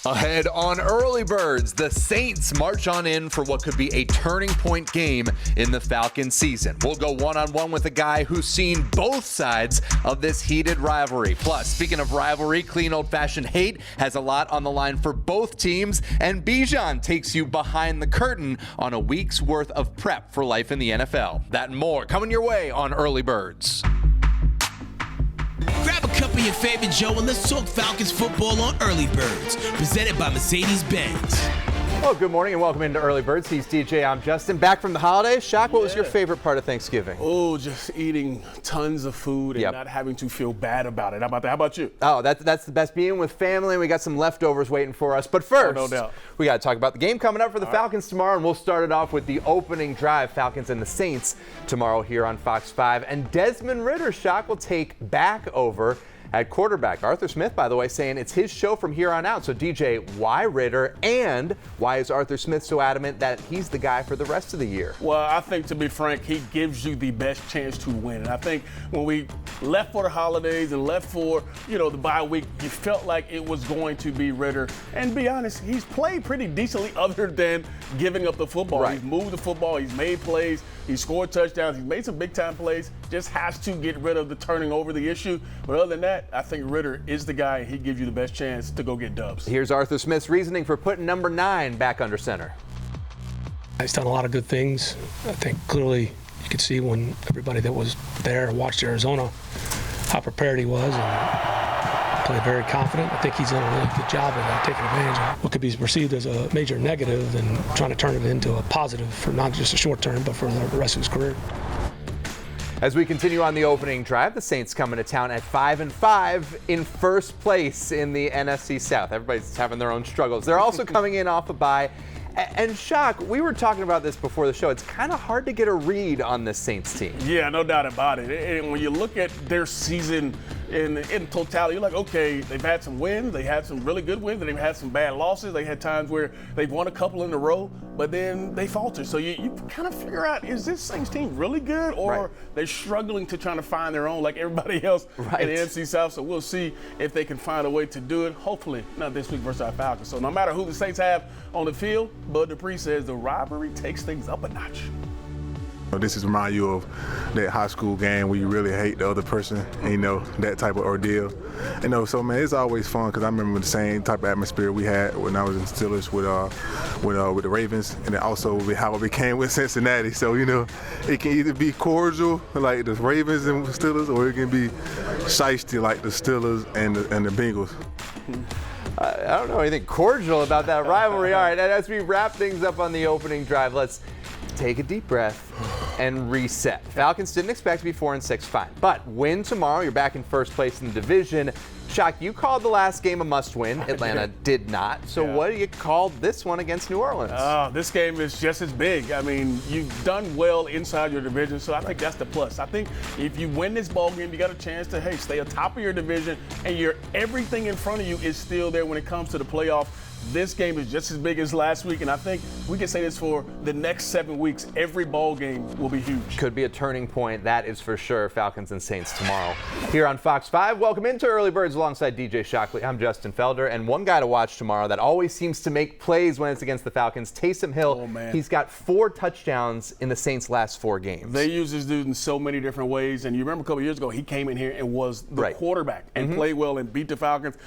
Ahead on Early Birds, the Saints march on in for what could be a turning point game in the Falcons season. We'll go one-on-one with a guy who's seen both sides of this heated rivalry. Plus, speaking of rivalry, clean old-fashioned hate has a lot on the line for both teams, and Bijan takes you behind the curtain on a week's worth of prep for life in the NFL. That and more coming your way on Early Birds. Grab a cup of your favorite Joe and let's talk Falcons football on Early Birds, presented by Mercedes-Benz. Well, good morning and welcome into Early Birds. He's DJ, I'm Justin. Back from the holidays. Shock, what was your favorite part of Thanksgiving? Oh, just eating tons of food and not having to feel bad about it. How about that? How about you? Oh, that's the best. Being with family, and we got some leftovers waiting for us. But first, no doubt, we got to talk about the game coming up for the Falcons tomorrow, and we'll start it off with the opening drive, Falcons and the Saints, tomorrow here on Fox 5. And Desmond Ridder, Shock, will take back over at quarterback. Arthur Smith, by the way, saying it's his show from here on out. So, DJ, why Ridder, and why is Arthur Smith so adamant that he's the guy for the rest of the year? Well, I think, to be frank, he gives you the best chance to win. And I think when we left for the holidays and left for, the bye week, you felt like it was going to be Ridder. And to be honest, he's played pretty decently other than giving up the football. Right. He's moved the football. He's made plays. He's scored touchdowns. He's made some big-time plays. Just has to get rid of the turning over the issue. But other than that, I think Ridder is the guy, and he gives you the best chance to go get dubs. Here's Arthur Smith's reasoning for putting number 9 back under center. He's done a lot of good things. I think clearly you could see when everybody that was there watched Arizona how prepared he was and played very confident. I think he's done a really good job of that, taking advantage of what could be perceived as a major negative and trying to turn it into a positive for not just a short term, but for the rest of his career. As we continue on the opening drive, the Saints coming to town at 5-5 in first place in the NFC South. Everybody's having their own struggles. They're also coming in off a bye. And Shock, we were talking about this before the show. It's kind of hard to get a read on this Saints team. Yeah, no doubt about it. And when you look at their season in totality, you're like, okay, they've had some wins. They had some really good wins. They've had some bad losses. They had times where they've won a couple in a row, but then they falter. So you kind of figure out, is this Saints team really good, or they're struggling to try to find their own like everybody else in the NFC South? So we'll see if they can find a way to do it. Hopefully not this week versus our Falcons. So no matter who the Saints have on the field, Bud Dupree says the rivalry takes things up a notch. This is remind you of that high school game where you really hate the other person, and, that type of ordeal. So man, it's always fun because I remember the same type of atmosphere we had when I was in Steelers with the Ravens, and then also how it became with Cincinnati. So it can either be cordial like the Ravens and Steelers, or it can be shiesty like the Steelers and the Bengals. I don't know anything cordial about that rivalry. All right, and as we wrap things up on the opening drive, let's take a deep breath and reset. Falcons didn't expect to be 4-6, fine. But win tomorrow, you're back in first place in the division. Shock, you called the last game a must-win. Atlanta did not. So what do you call this one against New Orleans? This game is just as big. I mean, you've done well inside your division, so I think that's the plus. I think if you win this ball game, you got a chance to, stay atop of your division, and everything in front of you is still there when it comes to the playoff. This game is just as big as last week, and I think we can say this for the next 7 weeks. Every ball game will be huge. Could be a turning point, that is for sure. Falcons and Saints tomorrow here on Fox 5. Welcome into Early Birds alongside DJ Shockley. I'm Justin Felder, and one guy to watch tomorrow that always seems to make plays when it's against the Falcons, Taysom Hill. Oh, man. He's got 4 touchdowns in the Saints' last 4 games. They use this dude in so many different ways, and you remember a couple years ago, he came in here and was the quarterback and played well and beat the Falcons.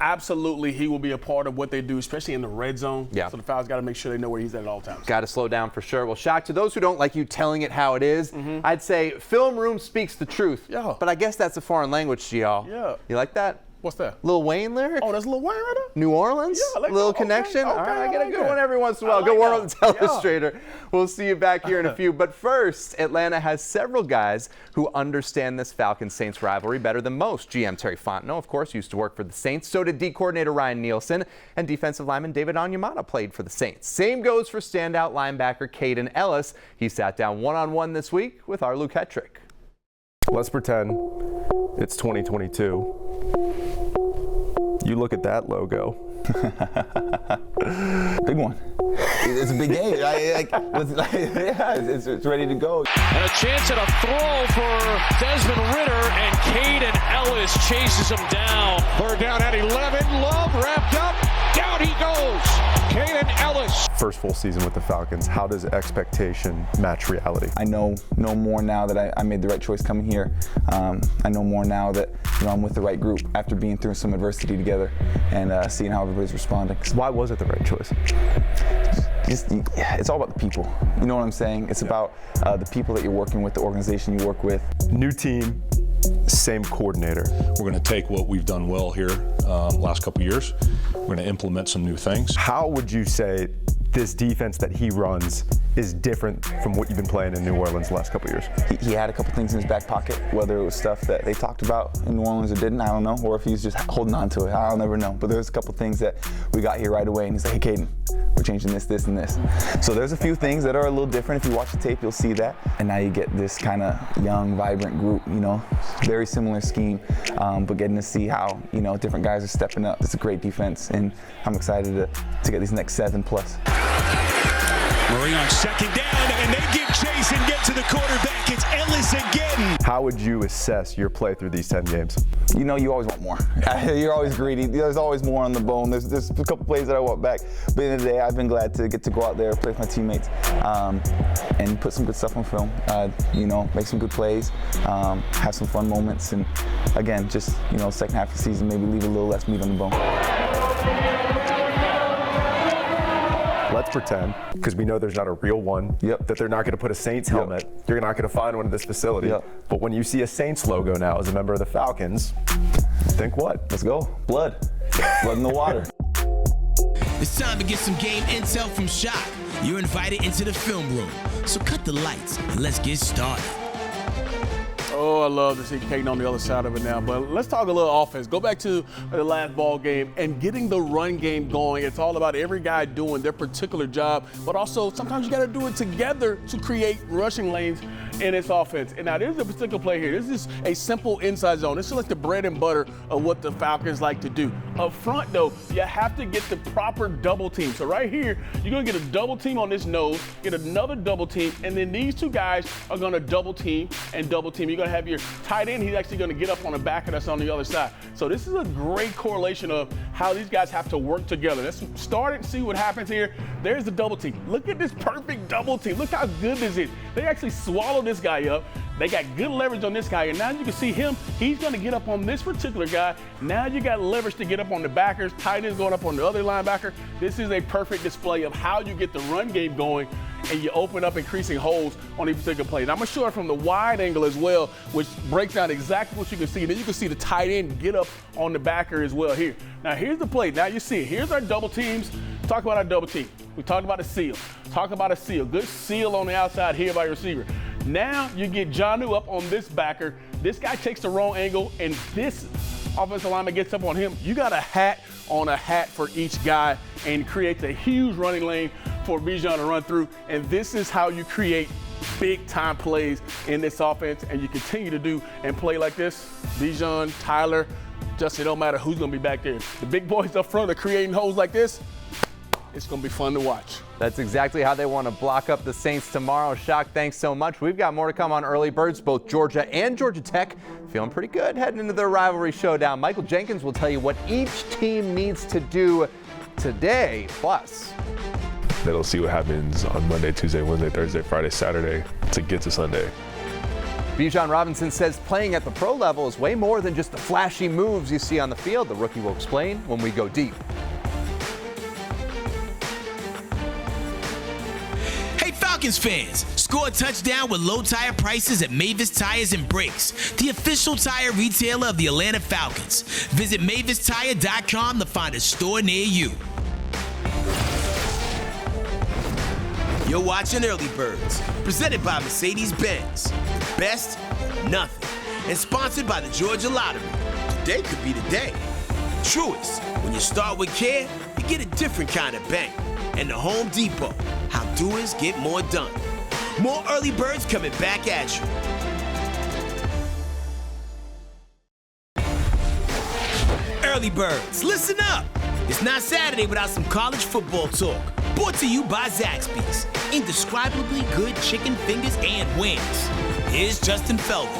Absolutely, he will be a part of what they do, especially in the red zone. Yeah. So the Falcons got to make sure they know where he's at all times. Got to slow down for sure. Well, Shock, to those who don't like you telling it how it is, I'd say film room speaks the truth. Yeah. But I guess that's a foreign language to y'all. Yeah. You like that? What's that? Lil Wayne lyric? Oh, that's Lil Wayne right there? New Orleans? Yeah, like little that. connection? Okay, All right, I get a good one every once in a while. I Good like World that. Illustrator. We'll see you back here in a few. But first, Atlanta has several guys who understand this Falcons-Saints rivalry better than most. GM Terry Fontenot, of course, used to work for the Saints. So did D coordinator Ryan Nielsen, and defensive lineman David Onyemata played for the Saints. Same goes for standout linebacker Kaden Ellis. He sat down one-on-one this week with our Luke Hetrick. Let's pretend it's 2022. You look at that logo. Big one. It's a big game. It's ready to go. And a chance at a throw for Desmond Ridder, and Kaden Ellis chases him down. Third down at 11. Love wrapped up. Down he goes. Kaden Ellis. First full season with the Falcons, how does expectation match reality? I know more now that I made the right choice coming here. I know more now that I'm with the right group after being through some adversity together and seeing how everybody's responding. Why was it the right choice? It's all about the people. You know what I'm saying? It's about the people that you're working with, the organization you work with. New team, same coordinator. We're going to take what we've done well here last couple years. We're going to implement some new things. How would you say this defense that he runs is different from what you've been playing in New Orleans the last couple years? He had a couple things in his back pocket, whether it was stuff that they talked about in New Orleans or didn't, I don't know, or if he's just holding on to it, I'll never know. But there's a couple things that we got here right away, and he's like, hey, Kaden, we're changing this, this, and this. So there's a few things that are a little different. If you watch the tape, you'll see that. And now you get this kind of young, vibrant group, very similar scheme, but getting to see how, different guys are stepping up. It's a great defense, and I'm excited to get these next 7+. Murray on second down, and they give chase and get to the quarterback. It's Ellis again. How would you assess your play through these 10 games? You always want more. You're always greedy. There's always more on the bone. There's a couple plays that I want back. But at the end of the day, I've been glad to get to go out there, play with my teammates, and put some good stuff on film. Make some good plays, have some fun moments, and again, just second half of the season, maybe leave a little less meat on the bone. Let's pretend, because we know there's not a real one, that they're not going to put a Saints helmet. You're not going to find one in this facility. But when you see a Saints logo now as a member of the Falcons, think what? Let's go. Blood. Blood in the water. It's time to get some game intel from Shock. You're invited into the film room. So cut the lights and let's get started. Oh, I love to see Kaden on the other side of it now. But let's talk a little offense. Go back to the last ball game and getting the run game going. It's all about every guy doing their particular job, but also sometimes you got to do it together to create rushing lanes in this offense. And now there's a particular play here. This is a simple inside zone. This is like the bread and butter of what the Falcons like to do. Up front, though, you have to get the proper double team. So right here, you're going to get a double team on this nose, get another double team, and then these two guys are going to double team and double team. You're going to have your tight end. He's actually going to get up on the back of us on the other side. So this is a great correlation of how these guys have to work together. Let's start and see what happens here. There's the double team. Look at this perfect double team. Look how good this is. They actually swallowed this guy up. They got good leverage on this guy, and now you can see him. He's going to get up on this particular guy. Now you got leverage to get up on the backers. Tight end's going up on the other linebacker. This is a perfect display of how you get the run game going, and you open up increasing holes on these particular plays. I'm going to show it from the wide angle as well, which breaks down exactly what you can see. Then you can see the tight end get up on the backer as well here. Now here's the play. Now you see it. Here's our double teams. Talk about our double team. We talked about a seal. Talk about a seal. Good seal on the outside here by your receiver. Now you get Jonnu up on this backer. This guy takes the wrong angle, and this offensive lineman gets up on him. You got a hat on a hat for each guy and creates a huge running lane for Bijan to run through. And this is how you create big-time plays in this offense, and you continue to do and play like this. Bijan, Tyler, Justin, it don't matter who's going to be back there. The big boys up front are creating holes like this. It's going to be fun to watch. That's exactly how they want to block up the Saints tomorrow. Shock, thanks so much. We've got more to come on Early Birds. Both Georgia and Georgia Tech feeling pretty good heading into their rivalry showdown. Michael Jenkins will tell you what each team needs to do today. Plus, they'll see what happens on Monday, Tuesday, Wednesday, Thursday, Friday, Saturday to get to Sunday. Bijan Robinson says playing at the pro level is way more than just the flashy moves you see on the field. The rookie will explain when we go deep. Falcons fans, score a touchdown with low tire prices at Mavis Tires and Brakes, the official tire retailer of the Atlanta Falcons. Visit MavisTire.com to find a store near you. You're watching Early Birds, presented by Mercedes-Benz. The best, nothing. And sponsored by the Georgia Lottery. Today could be the day. Truest, when you start with care, you get a different kind of bank. And the Home Depot, how doers get more done. More Early Birds coming back at you. Early Birds, listen up. It's not Saturday without some college football talk. Brought to you by Zaxby's. Indescribably good chicken fingers and wings. Here's Justin Felder.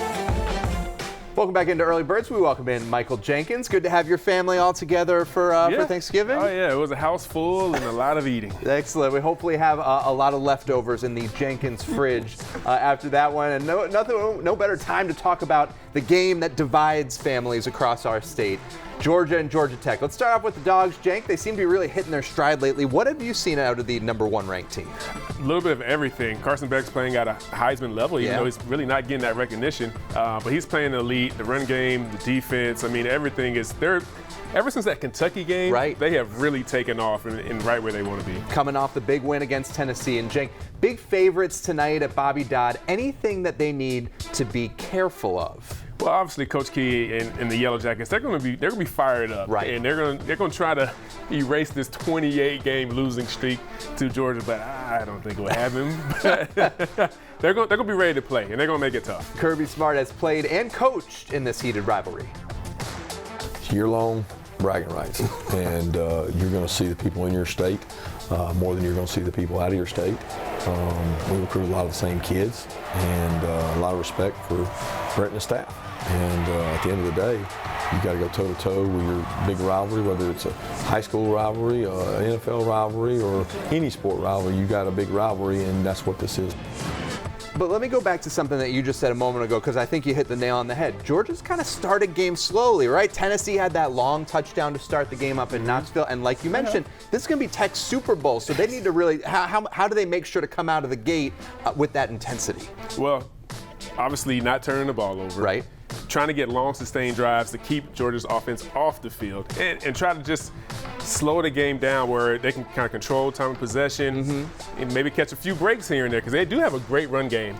Welcome back into Early Birds. We welcome in Michael Jenkins. Good to have your family all together for Thanksgiving. Oh, yeah. It was a house full and a lot of eating. Excellent. We hopefully have a lot of leftovers in the Jenkins fridge after that one. And no better time to talk about the game that divides families across our state. Georgia and Georgia Tech. Let's start off with the Dogs. Jank, they seem to be really hitting their stride lately. What have you seen out of the #1 ranked team? A little bit of everything. Carson Beck's playing at a Heisman level, even though he's really not getting that recognition. But he's playing elite. The run game, the defense, I mean, everything is there. Ever since that Kentucky game, they have really taken off and right where they want to be. Coming off the big win against Tennessee. And Jank, big favorites tonight at Bobby Dodd. Anything that they need to be careful of? Well, obviously, Coach Key and the Yellow Jackets, they're going to be fired up, and they're going to try to erase this 28-game losing streak to Georgia, but I don't think it will happen. They're going to be ready to play, and they're going to make it tough. Kirby Smart has played and coached in this heated rivalry. Year-long bragging rights, and you're going to see the people in your state more than you're going to see the people out of your state. We recruit a lot of the same kids, and a lot of respect for Brett and the staff. And at the end of the day, you got to go toe-to-toe with your big rivalry, whether it's a high school rivalry, an NFL rivalry, or any sport rivalry. You got a big rivalry, and that's what this is. But let me go back to something that you just said a moment ago, because I think you hit the nail on the head. Georgia's kind of started games slowly, right? Tennessee had that long touchdown to start the game up in Knoxville, and like you mentioned, this is going to be Tech's Super Bowl, so they need to really, how do they make sure to come out of the gate with that intensity? Well, obviously not turning the ball over. Right. Trying to get long, sustained drives to keep Georgia's offense off the field and try to just slow the game down where they can kind of control time of possession and maybe catch a few breaks here and there because they do have a great run game.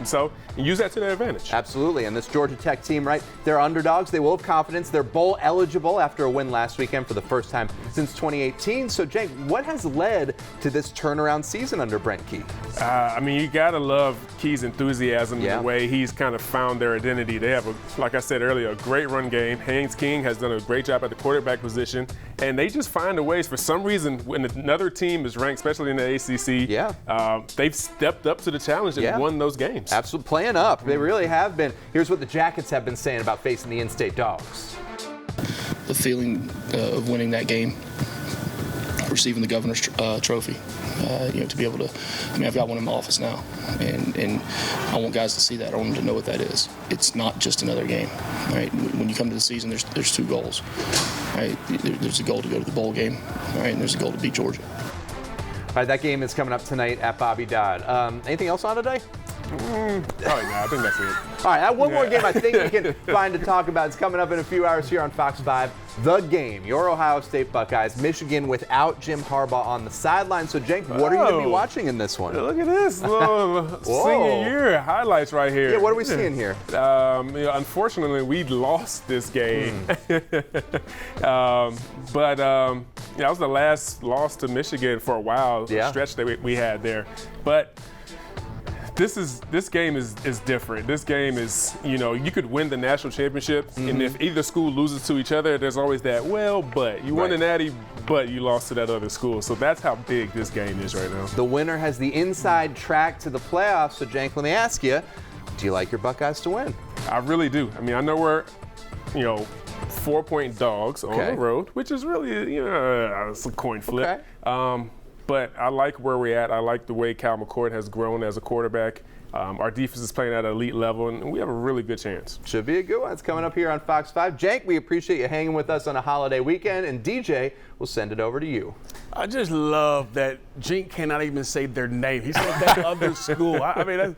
So use that to their advantage. Absolutely. And this Georgia Tech team, right, they're underdogs. They will have confidence. They're bowl eligible after a win last weekend for the first time since 2018. So, Jake, what has led to this turnaround season under Brent Key? I mean, you got to love Key's enthusiasm and the way he's kind of found their identity. They have, like I said earlier, a great run game. Haynes King has done a great job at the quarterback position. And they just find a ways. For some reason, when another team is ranked, especially in the ACC, they've stepped up to the challenge and won those games. Absolutely, playing up. They really have been. Here's what the Jackets have been saying about facing the in-state Dogs. The feeling of winning that game, receiving the governor's trophy, to be able to, I mean, I've got one in my office now, and I want guys to see that. I want them to know what that is. It's not just another game, right? When you come to the season, there's two goals, right? There's a goal to go to the bowl game, right? And there's a goal to beat Georgia. All right, that game is coming up tonight at Bobby Dodd. Anything else on today? Probably not. I think that's it. All right, one more game I think we can find to talk about. It's coming up in a few hours here on Fox 5. The game, your Ohio State Buckeyes, Michigan without Jim Harbaugh on the sideline. So, Jake, what are you going to be watching in this one? Look at this little senior year highlights right here. Yeah, what are we seeing here? Unfortunately, we lost this game. That was the last loss to Michigan for a while, the stretch that we had there. But this game is different. This game is, you could win the national championship, and if either school loses to each other, there's always that, but you won the Natty, but you lost to that other school. So that's how big this game is right now. The winner has the inside track to the playoffs. So, Jank, let me ask you, do you like your Buckeyes to win? I really do. I mean, I know we're, 4-point dogs on the road, which is really, it's a coin flip. But I like where we're at. I like the way Cal McCord has grown as a quarterback. Our defense is playing at an elite level, and we have a really good chance. Should be a good one. It's coming up here on Fox 5. Jank, we appreciate you hanging with us on a holiday weekend, and DJ, we'll send it over to you. I just love that Jink cannot even say their name. He said that other school. I mean, that's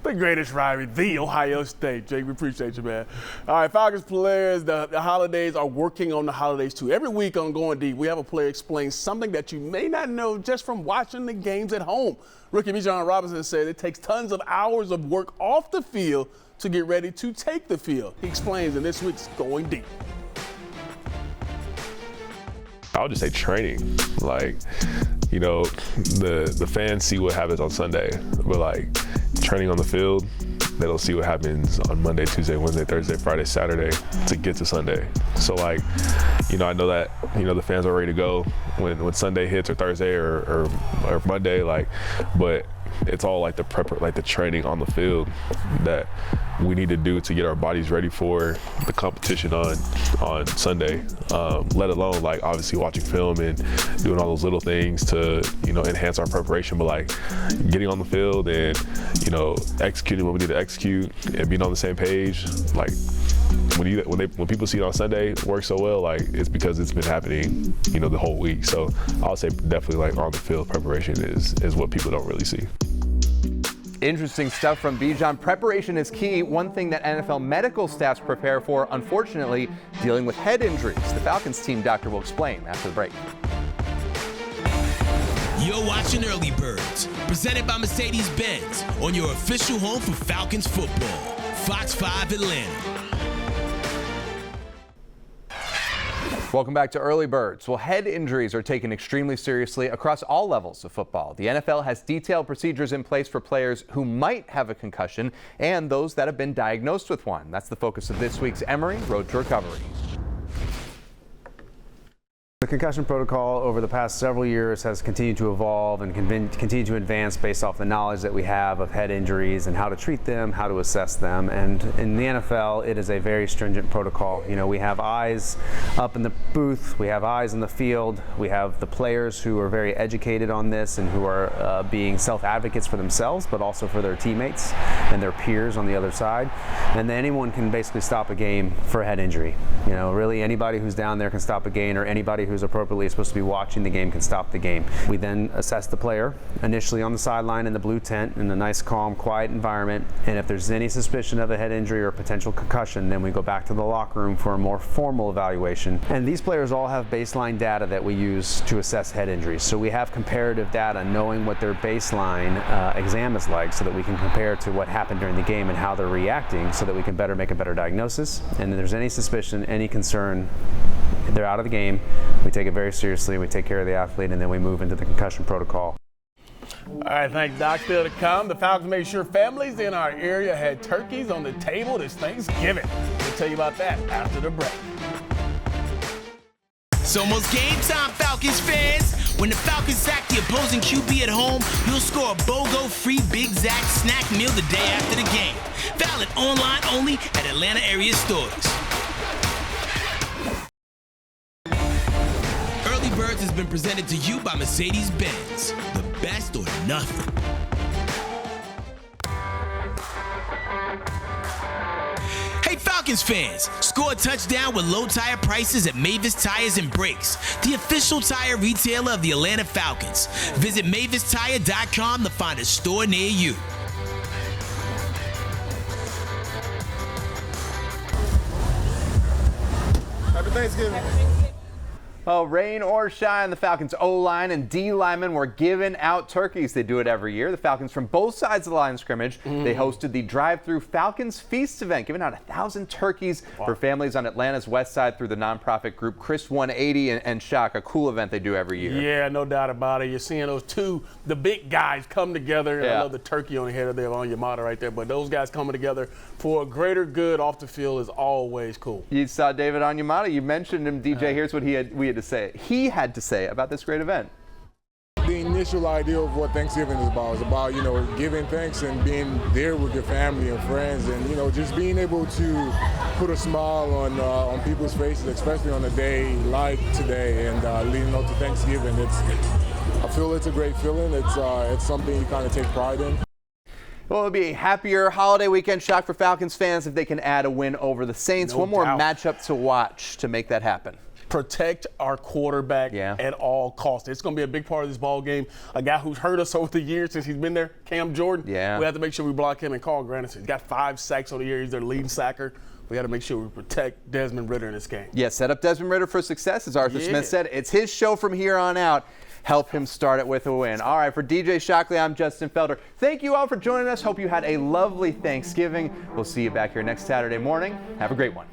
the greatest rivalry, the Ohio State. Jake, we appreciate you, man. All right, Falcons players, the holidays are working on the holidays too. Every week on Going Deep, we have a player explain something that you may not know just from watching the games at home. Rookie Bijan Robinson said it takes tons of hours of work off the field to get ready to take the field. He explains in this week's Going Deep. I would just say training. The fans see what happens on Sunday, but training on the field, they'll see what happens on Monday, Tuesday, Wednesday, Thursday, Friday, Saturday to get to Sunday. So I know that, the fans are ready to go when Sunday hits or Thursday or Monday, but it's all the training on the field that we need to do to get our bodies ready for the competition on Sunday, let alone like obviously watching film and doing all those little things to, you know, enhance our preparation, but like getting on the field and, you know, executing what we need to execute and being on the same page. Like when people see it on Sunday work so well, like it's because it's been happening, you know, the whole week. So I'll say definitely like on the field preparation is what people don't really see. Interesting stuff from Bijan. Preparation is key. One thing that NFL medical staffs prepare for, unfortunately, dealing with head injuries. The Falcons team doctor will explain after the break. You're watching Early Birds, presented by Mercedes-Benz, on your official home for Falcons football, Fox 5 Atlanta. Welcome back to Early Birds. Well, head injuries are taken extremely seriously across all levels of football. The NFL has detailed procedures in place for players who might have a concussion and those that have been diagnosed with one. That's the focus of this week's Emory Road to Recovery. The concussion protocol over the past several years has continued to evolve and continue to advance based off the knowledge that we have of head injuries and how to treat them, how to assess them. And in the NFL, it is a very stringent protocol. You know, we have eyes up in the booth, we have eyes in the field, we have the players who are very educated on this and who are being self-advocates for themselves, but also for their teammates and their peers on the other side. And then anyone can basically stop a game for a head injury. You know, really anybody who's down there can stop a game, or anybody who's appropriately supposed to be watching the game can stop the game. We then assess the player initially on the sideline in the blue tent in a nice, calm, quiet environment. And if there's any suspicion of a head injury or potential concussion, then we go back to the locker room for a more formal evaluation. And these players all have baseline data that we use to assess head injuries. So we have comparative data knowing what their baseline exam is like, so that we can compare to what happened during the game and how they're reacting, so that we can make a better diagnosis. And if there's any suspicion, any concern, they're out of the game. We take it very seriously. We take care of the athlete, and then we move into the concussion protocol. All right, thanks, Doc. Still to come. The Falcons made sure families in our area had turkeys on the table this Thanksgiving. We'll tell you about that after the break. It's almost game time, Falcons fans. When the Falcons sack the opposing QB at home, you'll score a BOGO free Big Zack snack meal the day after the game. Valid online only at Atlanta area stores. Early Birds has been presented to you by Mercedes-Benz. The best or nothing. Hey Falcons fans, score a touchdown with low tire prices at Mavis Tires and Brakes, the official tire retailer of the Atlanta Falcons. Visit MavisTire.com to find a store near you. Happy Thanksgiving. Well, rain or shine, the Falcons O-line and D linemen were giving out turkeys. They do it every year. The Falcons from both sides of the line of scrimmage, they hosted the drive-through Falcons Feast event, giving out 1,000 turkeys for families on Atlanta's west side through the nonprofit group Chris 180 and Shock, a cool event they do every year. Yeah, no doubt about it. You're seeing those two, the big guys come together. Yeah. I love the turkey on the head of there on your motto right there, but those guys coming together for a greater good off the field is always cool. You saw David Onyemata. You mentioned him, DJ. Here's what we had to say about this great event. The initial idea of what Thanksgiving is about you know, giving thanks and being there with your family and friends, and you know, just being able to put a smile on people's faces, especially on a day like today and leading up to Thanksgiving. I feel it's a great feeling. It's something you kind of take pride in. Well, it'll be a happier holiday weekend, Shock, for Falcons fans if they can add a win over the Saints. One more matchup to watch to make that happen. Protect our quarterback at all costs. It's going to be a big part of this ball game. A guy who's hurt us over the years since he's been there, Cam Jordan. Yeah. We have to make sure we block him. And Carl Granderson, he's got 5 sacks on the year. He's their leading sacker. We got to make sure we protect Desmond Ridder in this game. Yeah, set up Desmond Ridder for success, as Arthur Smith said. It's his show from here on out. Help him start it with a win. All right, for DJ Shockley, I'm Justin Felder. Thank you all for joining us. Hope you had a lovely Thanksgiving. We'll see you back here next Saturday morning. Have a great one.